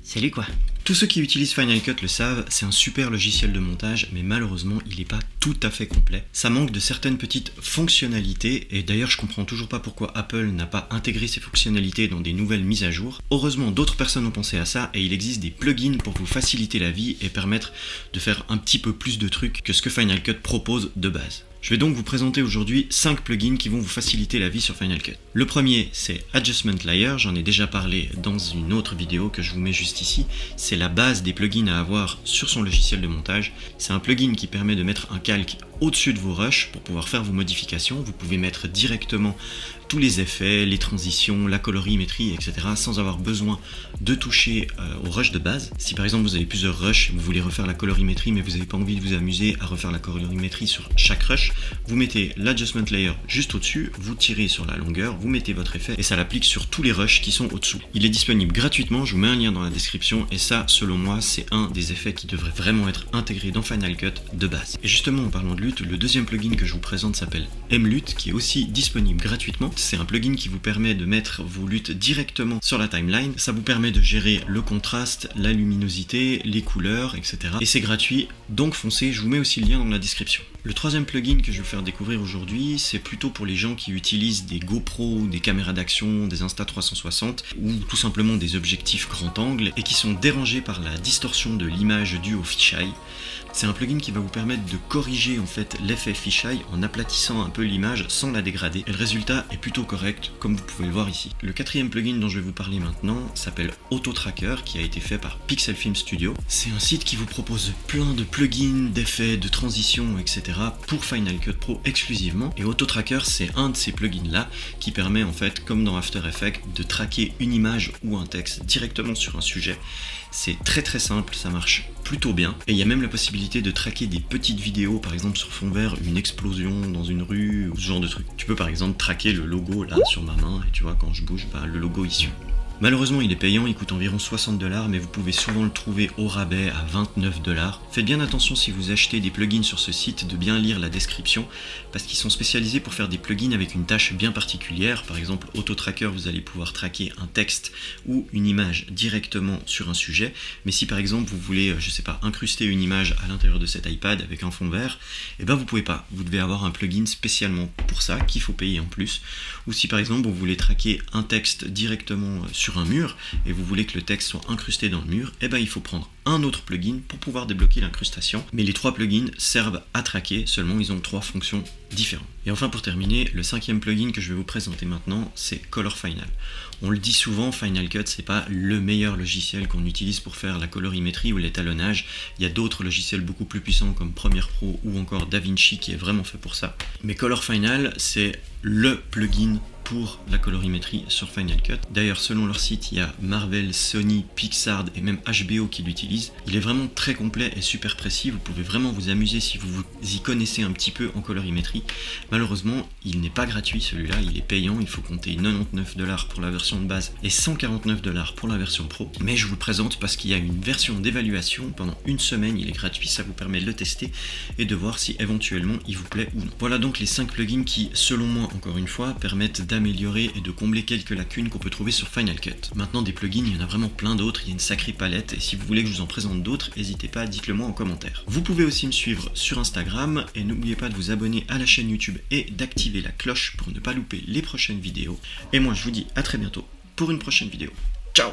Salut quoi. Tous ceux qui utilisent Final Cut le savent, c'est un super logiciel de montage, mais malheureusement il n'est pas tout à fait complet. Ça manque de certaines petites fonctionnalités, et d'ailleurs je comprends toujours pas pourquoi Apple n'a pas intégré ces fonctionnalités dans des nouvelles mises à jour. Heureusement d'autres personnes ont pensé à ça, et il existe des plugins pour vous faciliter la vie et permettre de faire un petit peu plus de trucs que ce que Final Cut propose de base. Je vais donc vous présenter aujourd'hui 5 plugins qui vont vous faciliter la vie sur Final Cut. Le premier, c'est Adjustment Layer, j'en ai déjà parlé dans une autre vidéo que je vous mets juste ici. C'est la base des plugins à avoir sur son logiciel de montage. C'est un plugin qui permet de mettre un calque au-dessus de vos rushs pour pouvoir faire vos modifications. Vous pouvez mettre directement tous les effets, les transitions, la colorimétrie, etc. sans avoir besoin de toucher au rush de base. Si par exemple vous avez plusieurs rushs, vous voulez refaire la colorimétrie mais vous n'avez pas envie de vous amuser à refaire la colorimétrie sur chaque rush, vous mettez l'adjustment layer juste au-dessus, vous tirez sur la longueur, vous mettez votre effet et ça l'applique sur tous les rushs qui sont au-dessous. Il est disponible gratuitement, je vous mets un lien dans la description et ça, selon moi, c'est un des effets qui devrait vraiment être intégré dans Final Cut de base. Et justement, en parlant de lutte, le deuxième plugin que je vous présente s'appelle MLUT, qui est aussi disponible gratuitement. C'est un plugin qui vous permet de mettre vos luttes directement sur la timeline. Ça vous permet de gérer le contraste, la luminosité, les couleurs, etc. Et c'est gratuit, donc foncez, je vous mets aussi le lien dans la description. Le troisième plugin que je vais vous faire découvrir aujourd'hui, c'est plutôt pour les gens qui utilisent des GoPro, des caméras d'action, des Insta360 ou tout simplement des objectifs grand angle et qui sont dérangés par la distorsion de l'image due au fisheye. C'est un plugin qui va vous permettre de corriger en fait l'effet fisheye en aplatissant un peu l'image sans la dégrader et le résultat est plutôt correct comme vous pouvez le voir ici. Le quatrième plugin dont je vais vous parler maintenant s'appelle Auto Tracker, qui a été fait par Pixel Film Studio. C'est un site qui vous propose plein de plugins, d'effets, de transitions, etc. pour Final Cut Pro exclusivement, et Auto Tracker c'est un de ces plugins là qui permet en fait, comme dans After Effects, de traquer une image ou un texte directement sur un sujet. C'est très simple, ça marche plutôt bien, et il y a même la possibilité de traquer des petites vidéos, par exemple sur fond vert, une explosion dans une rue, ou ce genre de truc. Tu peux par exemple traquer le logo là sur ma main, et tu vois quand je bouge, bah, le logo issu. Malheureusement il est payant, il coûte environ 60 $, mais vous pouvez souvent le trouver au rabais à 29 $. Faites bien attention si vous achetez des plugins sur ce site de bien lire la description, parce qu'ils sont spécialisés pour faire des plugins avec une tâche bien particulière. Par exemple Auto Tracker, vous allez pouvoir traquer un texte ou une image directement sur un sujet, mais si par exemple vous voulez, je sais pas, incruster une image à l'intérieur de cet iPad avec un fond vert, et ben vous pouvez pas, vous devez avoir un plugin spécialement pour ça, qu'il faut payer en plus. Ou si par exemple vous voulez traquer un texte directement sur un mur et vous voulez que le texte soit incrusté dans le mur, et ben il faut prendre un autre plugin pour pouvoir débloquer l'incrustation. Mais les trois plugins servent à traquer, seulement ils ont 3 fonctions différentes. Et enfin pour terminer, le cinquième plugin que je vais vous présenter maintenant, c'est Color Final. On le dit souvent, Final Cut c'est pas le meilleur logiciel qu'on utilise pour faire la colorimétrie ou l'étalonnage. Il y a d'autres logiciels beaucoup plus puissants comme Premiere Pro ou encore DaVinci qui est vraiment fait pour ça. Mais Color Final c'est le plugin pour la colorimétrie sur Final Cut. D'ailleurs, selon leur site, il y a Marvel, Sony, Pixar et même HBO qui l'utilisent. Il est vraiment très complet et super précis. Vous pouvez vraiment vous amuser si vous y connaissez un petit peu en colorimétrie. Malheureusement, il n'est pas gratuit celui-là, il est payant. Il faut compter 99 $ pour la version de base et 149 $ pour la version pro. Mais je vous le présente parce qu'il y a une version d'évaluation. Pendant une semaine, il est gratuit. Ça vous permet de le tester et de voir si éventuellement il vous plaît ou non. Voilà donc les 5 plugins qui, selon moi, encore une fois, permettent d'améliorer et de combler quelques lacunes qu'on peut trouver sur Final Cut. Maintenant des plugins, il y en a vraiment plein d'autres, il y a une sacrée palette, et si vous voulez que je vous en présente d'autres, n'hésitez pas, dites-le moi en commentaire. Vous pouvez aussi me suivre sur Instagram, et n'oubliez pas de vous abonner à la chaîne YouTube et d'activer la cloche pour ne pas louper les prochaines vidéos. Et moi je vous dis à très bientôt pour une prochaine vidéo. Ciao!